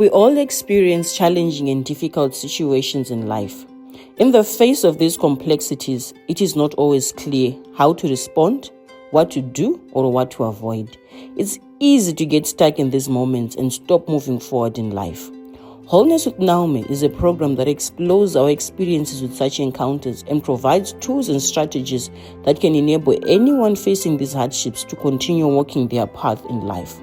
We all experience challenging and difficult situations in life. In the face of these complexities, it is not always clear how to respond, what to do, or what to avoid. It's easy to get stuck in these moments and stop moving forward in life. Wholeness with Naomi is a program that explores our experiences with such encounters and provides tools and strategies that can enable anyone facing these hardships to continue walking their path in life.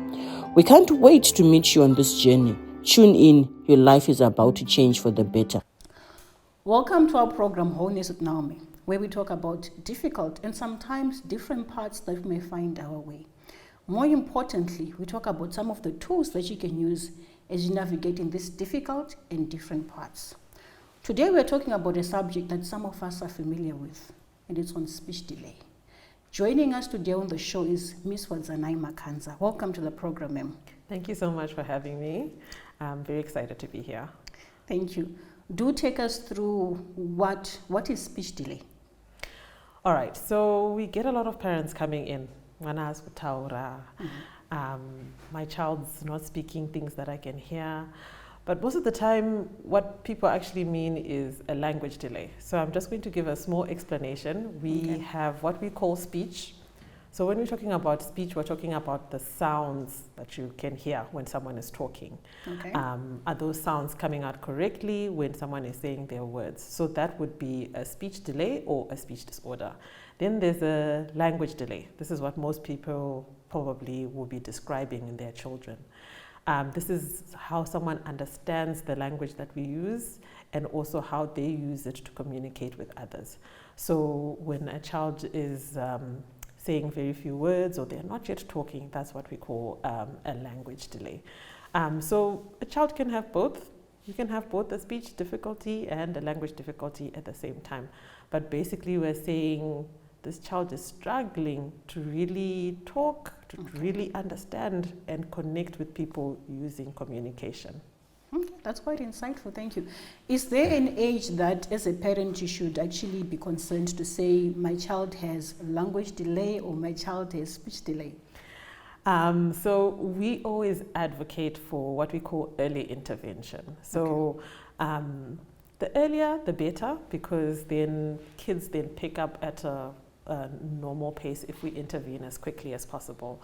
We can't wait to meet you on this journey. Tune in, your life is about to change for the better. Welcome to our program, Wholeness with Naomi, where we talk about difficult and sometimes different parts that we may find our way. More importantly, we talk about some of the tools that you can use as you navigate in these difficult and different parts. Today we're talking about a subject that some of us are familiar with, and it's on speech delay. Joining us today on the show is Ms. Wadzanai Makanza. Welcome to the program, ma'am. Thank you so much for having me. I'm very excited to be here. Thank you. Do take us through what is speech delay? All right, so we get a lot of parents coming in. My child's not speaking things that I can hear. But most of the time, what people actually mean is a language delay. So I'm just going to give a small explanation. We have what we call speech. So when we're talking about speech, we're talking about the sounds that you can hear when someone is talking. Okay. Are those sounds coming out correctly when someone is saying their words? So that would be a speech delay or a speech disorder. Then there's a language delay. This is what most people probably will be describing in their children. This is how someone understands the language that we use and also how they use it to communicate with others. So when a child is saying very few words or they're not yet talking, that's what we call a language delay. So a child can have both. You can have both a speech difficulty and a language difficulty at the same time. But basically we're saying this child is struggling to really talk, to really understand and connect with people using communication. Okay, that's quite insightful, thank you. Is there an age that as a parent you should actually be concerned to say my child has language delay or my child has speech delay? So we always advocate for what we call early intervention. So the earlier the better, because then kids then pick up at a normal pace if we intervene as quickly as possible.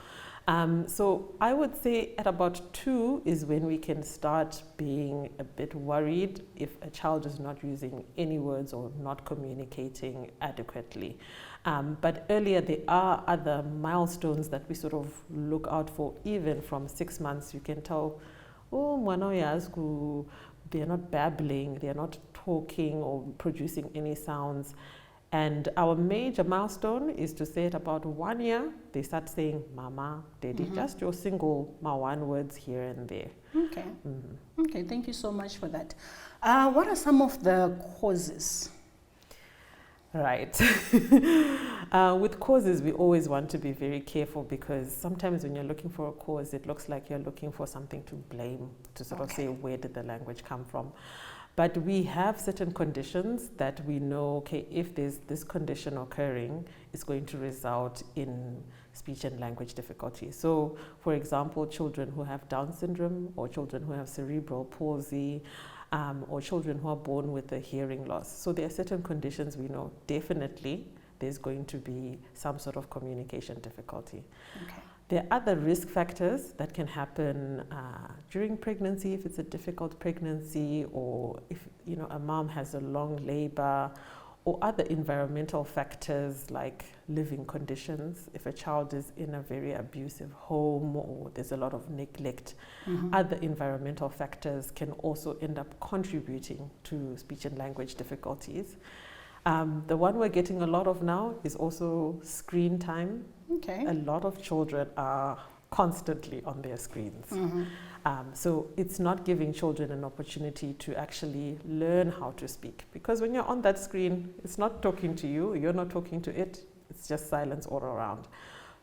So I would say at about 2 is when we can start being a bit worried if a child is not using any words or not communicating adequately. But earlier there are other milestones that we sort of look out for. Even from 6 months you can tell, oh, they're not babbling, they're not talking or producing any sounds. And our major milestone is to say at about 1 year, they start saying mama, daddy, just your single one words here and there. Okay. Okay, thank you so much for that. What are some of the causes? Right. With causes, we always want to be very careful because sometimes when you're looking for a cause, it looks like you're looking for something to blame, to sort of say, where did the language come from? But we have certain conditions that we know, okay, if there's this condition occurring, it's going to result in speech and language difficulties. So, for example, children who have Down syndrome or children who have cerebral palsy or children who are born with a hearing loss. So there are certain conditions we know definitely there's going to be some sort of communication difficulty. Okay. There are other risk factors that can happen during pregnancy if it's a difficult pregnancy, or if a mom has a long labor, or other environmental factors like living conditions. If a child is in a very abusive home or there's a lot of neglect, other environmental factors can also end up contributing to speech and language difficulties. The one we're getting a lot of now is also screen time. Okay. A lot of children are constantly on their screens. So it's not giving children an opportunity to actually learn how to speak. Because when you're on that screen, it's not talking to you, you're not talking to it, it's just silence all around.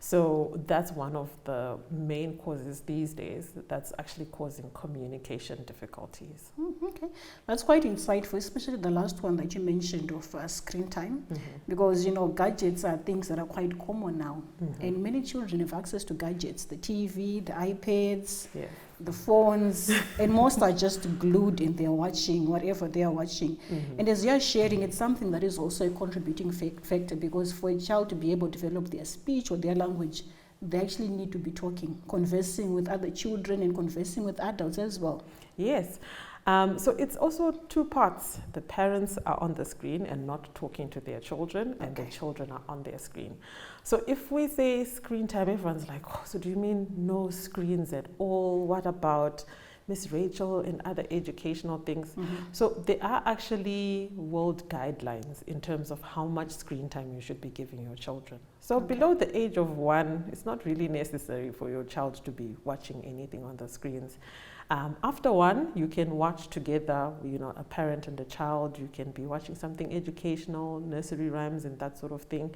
So that's one of the main causes these days that's actually causing communication difficulties. Okay, that's quite insightful, especially the last one that you mentioned of screen time, because gadgets are things that are quite common now, and many children have access to gadgets, the TV, the iPads. Yeah. the phones, and most are just glued and they're watching whatever they are watching. And as you're sharing, it's something that is also a contributing factor, because for a child to be able to develop their speech or their language, they actually need to be talking, conversing with other children and conversing with adults as well. Yes. So it's also two parts. The parents are on the screen and not talking to their children, and the children are on their screen. So if we say screen time, everyone's like, oh, so do you mean no screens at all? What about Miss Rachel and other educational things? So there are actually world guidelines in terms of how much screen time you should be giving your children. So below the age of 1, it's not really necessary for your child to be watching anything on the screens. After 1, you can watch together, a parent and a child. You can be watching something educational, nursery rhymes and that sort of thing,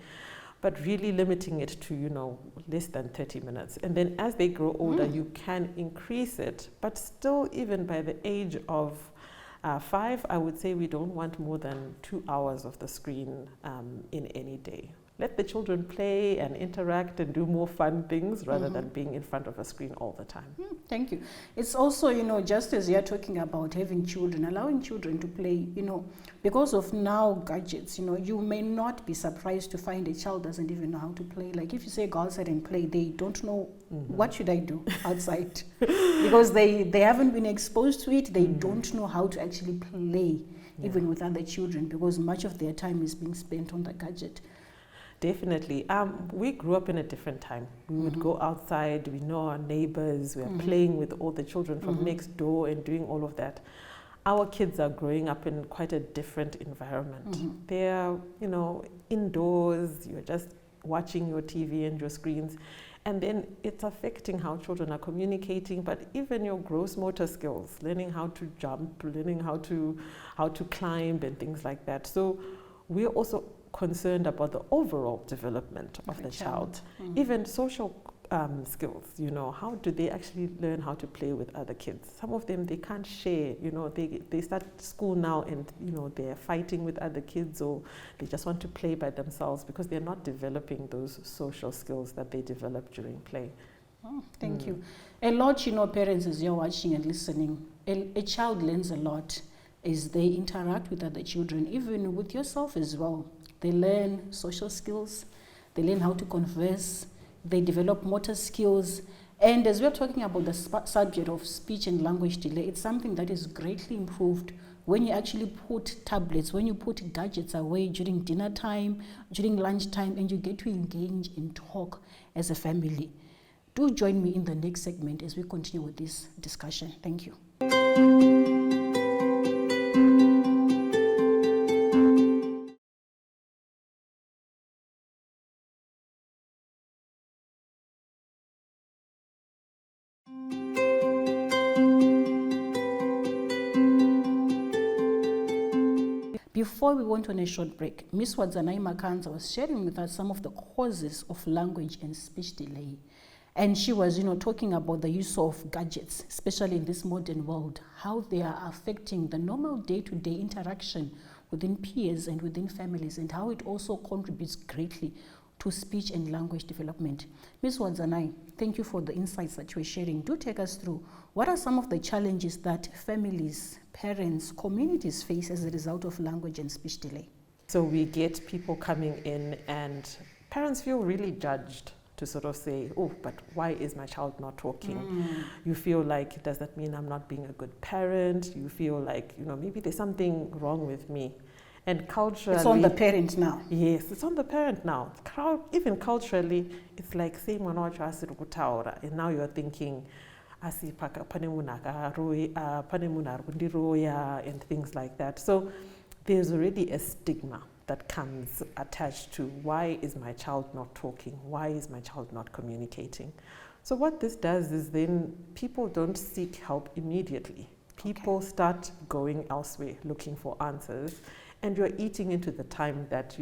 but really limiting it to, less than 30 minutes. And then as they grow older, you can increase it, but still, even by the age of 5, I would say we don't want more than 2 hours of the screen in any day. Let the children play and interact and do more fun things rather than being in front of a screen all the time. Thank you. It's also, just as you're talking about having children, allowing children to play, because of now gadgets, you may not be surprised to find a child doesn't even know how to play. Like if you say go outside and play, they don't know what should I do outside because they haven't been exposed to it. They don't know how to actually play even with other children, because much of their time is being spent on the gadget. Definitely. We grew up in a different time. We would go outside, we know our neighbors, we're playing with all the children from next door and doing all of that. Our kids are growing up in quite a different environment. They're, indoors, you're just watching your TV and your screens. And then it's affecting how children are communicating, but even your gross motor skills, learning how to jump, learning how to climb and things like that. So we're also concerned about the overall development of the child. Even social skills, how do they actually learn how to play with other kids? Some of them, they can't share, they start school now and, they're fighting with other kids, or they just want to play by themselves because they're not developing those social skills that they develop during play. Thank you. A lot, parents, as you're watching and listening, a child learns a lot as they interact with other children, even with yourself as well. They learn social skills, they learn how to converse, they develop motor skills. And as we're talking about the subject of speech and language delay, it's something that is greatly improved when you actually put tablets, when you put gadgets away during dinner time, during lunch time, and you get to engage and talk as a family. Do join me in the next segment as we continue with this discussion. Thank you. Before we went on a short break, Ms. Wadzanai Makanza was sharing with us some of the causes of language and speech delay. And she was, talking about the use of gadgets, especially in this modern world, how they are affecting the normal day-to-day interaction within peers and within families, and how it also contributes greatly to speech and language development. Ms. Wadzanai, thank you for the insights that you were sharing. Do take us through what are some of the challenges that families, parents, communities face as a result of language and speech delay? So we get people coming in and parents feel really judged to sort of say, oh, but why is my child not talking? You feel like, does that mean I'm not being a good parent? You feel like, maybe there's something wrong with me. And culturally, it's on the parent now. Yes, it's on the parent now. Even culturally, it's like saying and now you're thinking and things like that. So there's already a stigma that comes attached to, why is my child not talking? Why is my child not communicating? So what this does is then people don't seek help immediately. People start going elsewhere, looking for answers. And you're eating into the time that,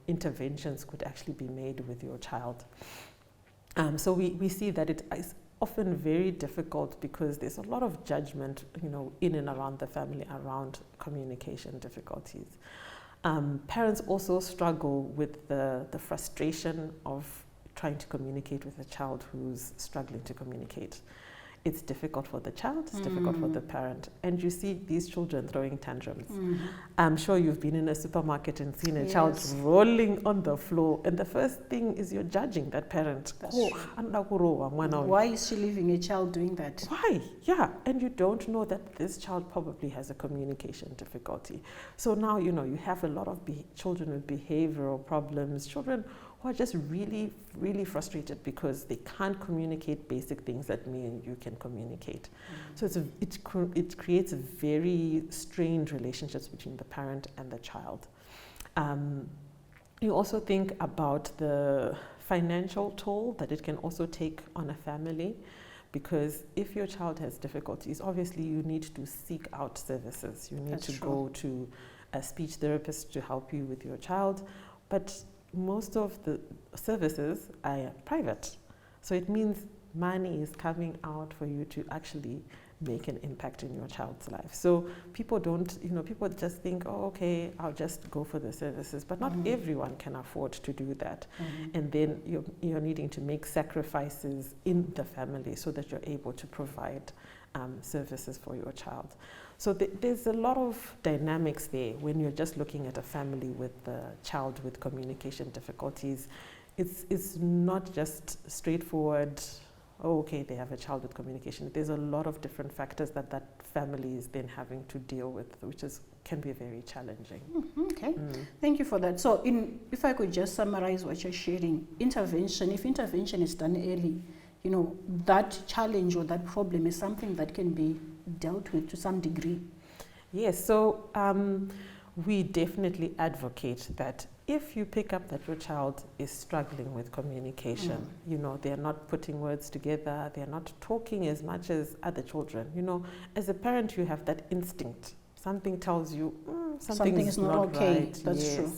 interventions could actually be made with your child. So we see that it is often very difficult because there's a lot of judgment, in and around the family around communication difficulties. Parents also struggle with the frustration of trying to communicate with a child who's struggling to communicate. It's difficult for the child, it's difficult for the parent. And you see these children throwing tantrums. I'm sure you've been in a supermarket and seen a child rolling on the floor. And the first thing is you're judging that parent. That's true. Why is she leaving a child doing that? Why? Yeah. And you don't know that this child probably has a communication difficulty. So now, you know, you have a lot of children with behavioral problems, children who are just really, really frustrated because they can't communicate basic things that me and you can communicate. So it creates a very strained relationships between the parent and the child. You also think about the financial toll that it can also take on a family, because if your child has difficulties, obviously you need to seek out services. You need to go to a speech therapist to help you with your child, but most of the services are private. So it means money is coming out for you to actually make an impact in your child's life. So people don't, you know, people just think, oh, okay, I'll just go for the services, but not everyone can afford to do that. And then you're needing to make sacrifices in the family so that you're able to provide services for your child. So there's a lot of dynamics there when you're just looking at a family with a child with communication difficulties. It's not just straightforward, oh, okay, they have a child with communication. There's a lot of different factors that family is then having to deal with, which can be very challenging. Okay, thank you for that. So if I could just summarize what you're sharing, if intervention is done early, you know, that challenge or that problem is something that can be dealt with to some degree. Yes, so we definitely advocate that if you pick up that your child is struggling with communication, you know, they're not putting words together, they're not talking as much as other children, you know, as a parent you have that instinct. Something tells you something is not okay. Right. That's true.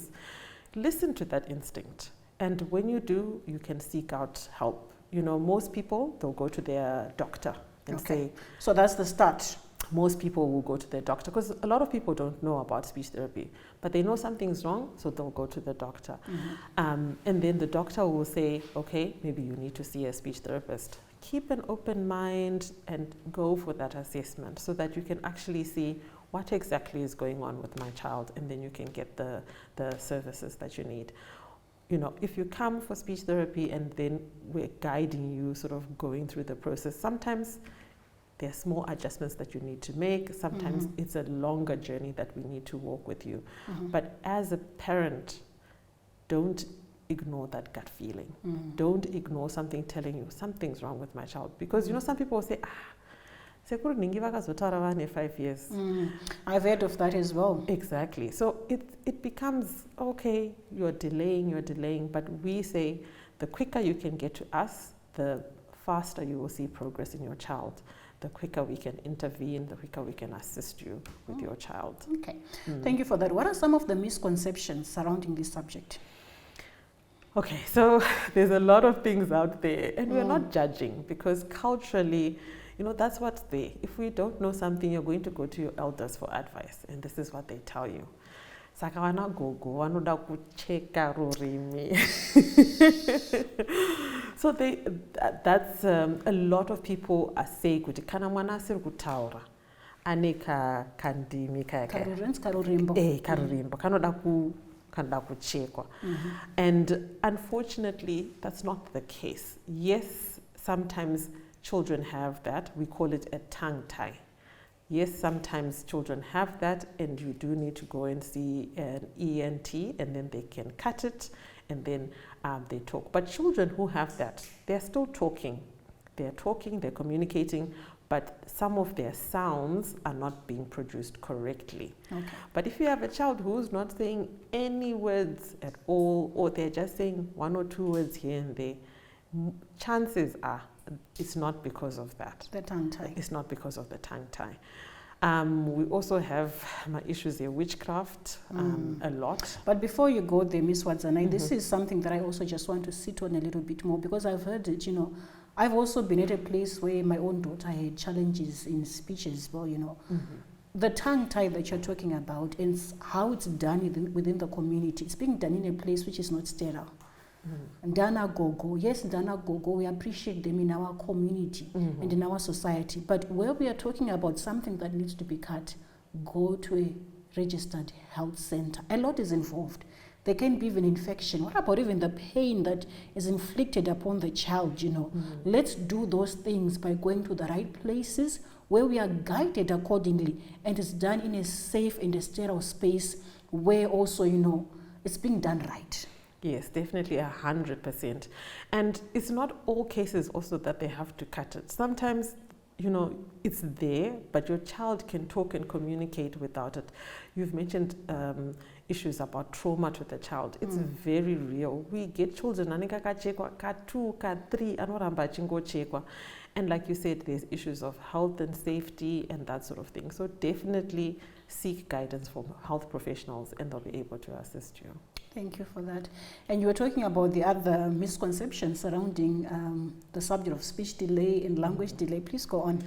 Listen to that instinct. And when you do, you can seek out help. You know, most people, they'll go to their doctor and say... So that's the start. Most people will go to their doctor because a lot of people don't know about speech therapy, but they know something's wrong, so they'll go to the doctor. And then the doctor will say, okay, maybe you need to see a speech therapist. Keep an open mind and go for that assessment so that you can actually see what exactly is going on with my child, and then you can get the services that you need. You know, if you come for speech therapy and then we're guiding you, sort of going through the process, sometimes there are small adjustments that you need to make. Sometimes it's a longer journey that we need to walk with you. But as a parent, don't ignore that gut feeling. Don't ignore something telling you something's wrong with my child. Because, you know, some people will say, 5 years. I've heard of that as well. Exactly. So it becomes, okay, you're delaying, but we say the quicker you can get to us, the faster you will see progress in your child. The quicker we can intervene, the quicker we can assist you with your child. Okay. Thank you for that. What are some of the misconceptions surrounding this subject? Okay, so there's a lot of things out there, and we're not judging because culturally, you know, that's what's there. If we don't know something, you're going to go to your elders for advice, and this is what they tell you. Sakawana gogo wanoda kucheka rurimi. So that's a lot of people are saying kuti kana mwana asiri kutaura aneka kandimi karurimbo kanoda kuchekwa. And unfortunately, that's not the case. Yes, sometimes children have that. We call it a tongue tie. Yes, sometimes children have that, and you do need to go and see an ENT, and then they can cut it, and then they talk. But children who have that, they're still talking. They're talking, they're communicating, but some of their sounds are not being produced correctly. But if you have a child who's not saying any words at all, or they're just saying 1 or 2 words here and there, chances are it's not because of that. The tongue tie. It's not because of the tongue tie. We also have issues here, witchcraft, a lot. But before you go there, Ms. Wadzanai, this is something that I also just want to sit on a little bit more, because I've heard it, you know, I've also been at a place where my own daughter had challenges in speech as well, you know. The tongue tie that you're talking about and how it's done within the community, it's being done in a place which is not sterile. Ndana Gogo, yes, Ndana Gogo, we appreciate them in our community and in our society. But where we are talking about something that needs to be cut, go to a registered health center. A lot is involved. There can be even infection. What about even the pain that is inflicted upon the child, Let's do those things by going to the right places where we are guided accordingly, and it's done in a safe and a sterile space where also, it's being done right. Yes, definitely 100%. And it's not all cases also that they have to cut it. Sometimes, it's there, but your child can talk and communicate without it. You've mentioned issues about trauma to the child. It's very real. We get children, ka 2, ka 3, and like you said, there's issues of health and safety and that sort of thing. So definitely seek guidance from health professionals and they'll be able to assist you. Thank you for that. And you were talking about the other misconceptions surrounding the subject of speech delay and language delay. Please go on.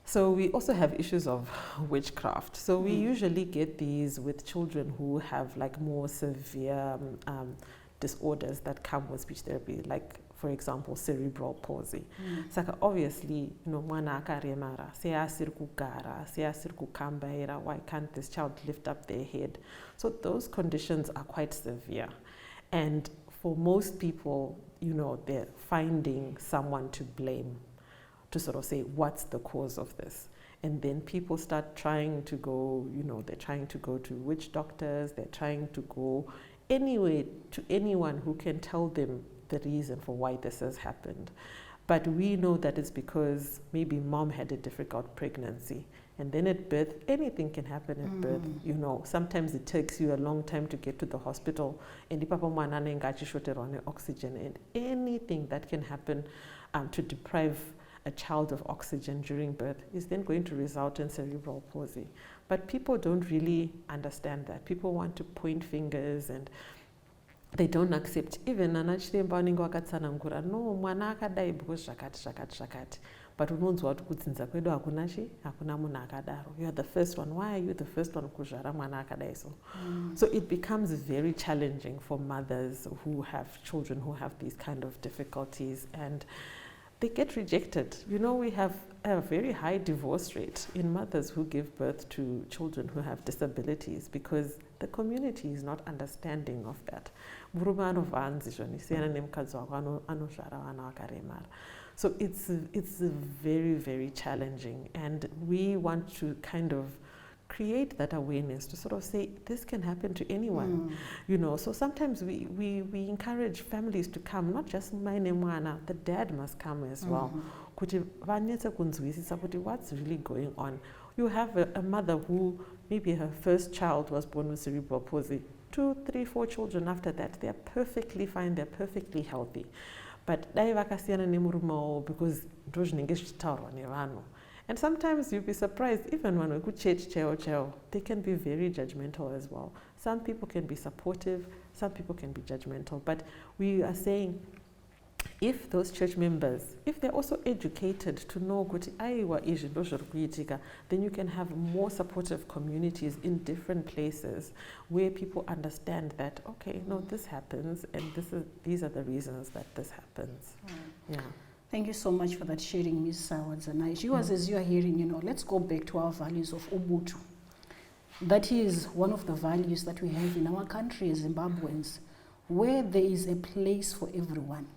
So we also have issues of witchcraft. So we usually get these with children who have like more severe disorders that come with speech therapy, like for example, cerebral palsy. So obviously, mwana akaremara, seasiri kugara, seasiri kukambaira, why can't this child lift up their head? So those conditions are quite severe. And for most people, they're finding someone to blame, to sort of say, what's the cause of this? And then people start trying to go, they're trying to go to witch doctors, they're trying to go anywhere to anyone who can tell them the reason for why this has happened. But we know that it's because maybe mom had a difficult pregnancy. And then at birth, anything can happen at birth. Sometimes it takes you a long time to get to the hospital. And oxygen, and anything that can happen to deprive a child of oxygen during birth is then going to result in cerebral palsy. But people don't really understand that. People want to point fingers and they don't accept. Even no, mwana akadai because zvakati. But unonzwa kuti kudzinza kwedu hakuna munhu akadaro. You are the first one. Why are you the first one kuzvara mwana akadai so? So it becomes very challenging for mothers who have children who have these kind of difficulties, and they get rejected. We have a very high divorce rate in mothers who give birth to children who have disabilities because the community is not understanding of that. So it's very, very challenging, and we want to kind of create that awareness to sort of say this can happen to anyone. So sometimes we encourage families to come, not just my mwana, the dad must come as well, kuti vanetse kunzwisisa kuti what's really going on. You have a mother who maybe her first child was born with cerebral palsy, 2, 3, 4 children after that, they're perfectly fine, they're perfectly healthy. But dai vakasiyana nemurume because ndozvinenge zvichitaurwa nevanhu. And sometimes you'll be surprised, even when we go church, they can be very judgmental as well. Some people can be supportive, some people can be judgmental. But we are saying, if those church members, if they're also educated to know, then you can have more supportive communities in different places where people understand that, okay, no, this happens, and these are the reasons that this happens. Yeah. Thank you so much for that sharing, Ms. Wadzanai. As you are hearing, let's go back to our values of Ubuntu. That is one of the values that we have in our country as Zimbabweans, where there is a place for everyone,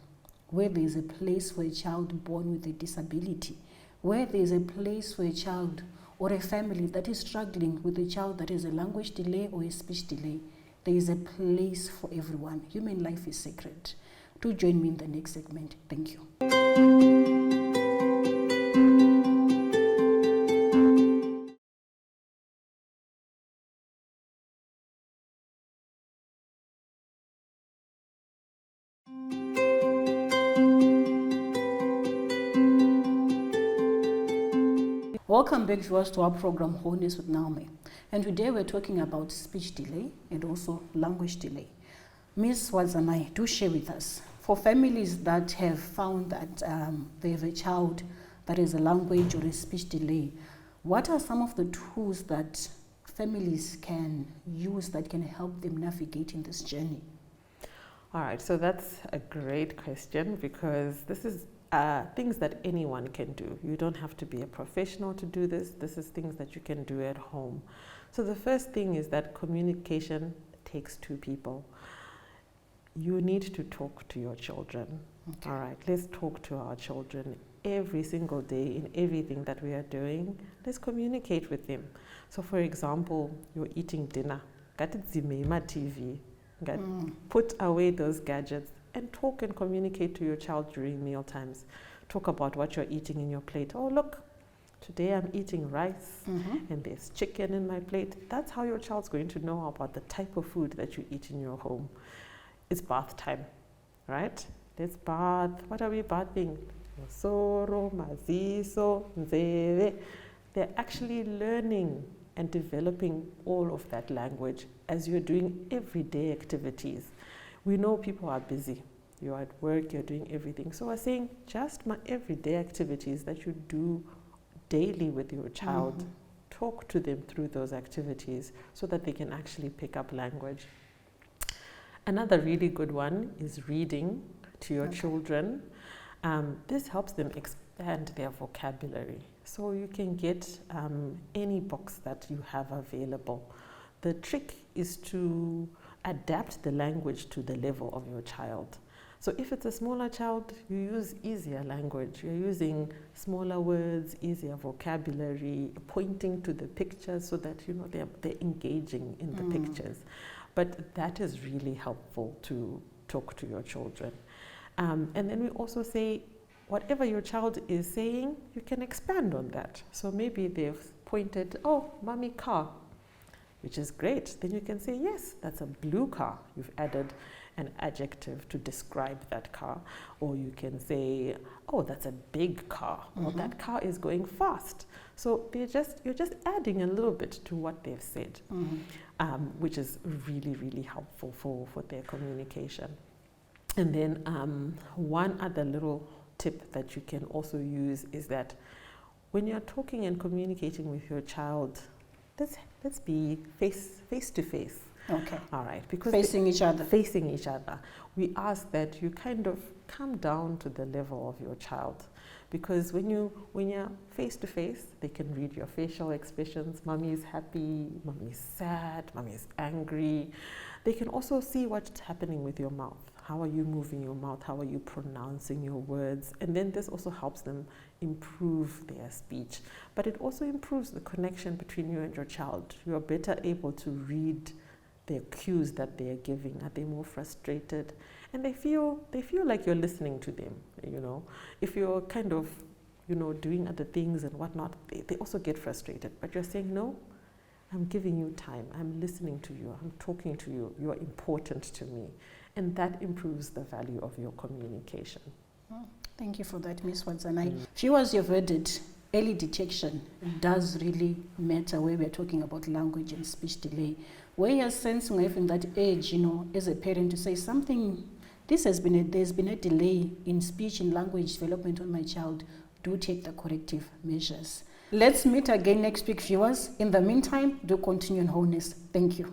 where there is a place for a child born with a disability, where there is a place for a child or a family that is struggling with a child that has a language delay or a speech delay. There is a place for everyone. Human life is sacred. Do join me in the next segment. Thank you. Welcome back, viewers, to our program Wholeness with Naomi. And today we're talking about speech delay and also language delay. Ms. Wadzanai, do share with us, for families that have found that they have a child that has a language or a speech delay, what are some of the tools that families can use that can help them navigate in this journey? All right, so that's a great question because this is things that anyone can do. You don't have to be a professional to do this. This is things that you can do at home. So the first thing is that communication takes two people. You need to talk to your children. Okay. All right, let's talk to our children every single day in everything that we are doing. Let's communicate with them. So for example, you're eating dinner. TV. Put away those gadgets and talk and communicate to your child during meal times. Talk about what you're eating in your plate. Oh, look, today I'm eating rice and there's chicken in my plate. That's how your child's going to know about the type of food that you eat in your home. It's bath time, right? Let's bath. What are we bathing? Soro, maziso, nzeve. They're actually learning and developing all of that language as you're doing everyday activities. We know people are busy. You're at work, you're doing everything. So we're saying just my everyday activities that you do daily with your child. Talk to them through those activities so that they can actually pick up language. Another really good one is reading to your children. This helps them expand their vocabulary. So you can get any books that you have available. The trick is to adapt the language to the level of your child. So if it's a smaller child, you use easier language. You're using smaller words, easier vocabulary, pointing to the pictures so that they're engaging in the pictures. But that is really helpful to talk to your children. And then we also say, whatever your child is saying, you can expand on that. So maybe they've pointed, oh, mommy, car, which is great. Then you can say, yes, that's a blue car. You've added an adjective to describe that car. Or you can say, oh, that's a big car. Or that car is going fast. So you're just adding a little bit to what they've said, which is really, really helpful for their communication. And then one other little tip that you can also use is that when you're talking and communicating with your child, let's be face to face. Okay. All right. Because facing each other. Facing each other. We ask that you kind of come down to the level of your child. Because when you're face to face, they can read your facial expressions. Mommy is happy, mommy is sad, mommy is angry. They can also see what's happening with your mouth. How are you moving your mouth? How are you pronouncing your words? And then this also helps them improve their speech. But it also improves the connection between you and your child. You are better able to read the cues that they are giving. Are they more frustrated? And they feel like you're listening to them, If you're kind of, doing other things and whatnot, they also get frustrated. But you're saying, no, I'm giving you time. I'm listening to you. I'm talking to you. You're important to me. And that improves the value of your communication. Thank you for that, Ms. Watsanai. Viewers, you've heard it. Early detection does really matter where we're talking about language and speech delay. Where you're sensing even that age, as a parent to say something, there's been a delay in speech and language development on my child, do take the corrective measures. Let's meet again next week, viewers. In the meantime, do continue in wholeness. Thank you.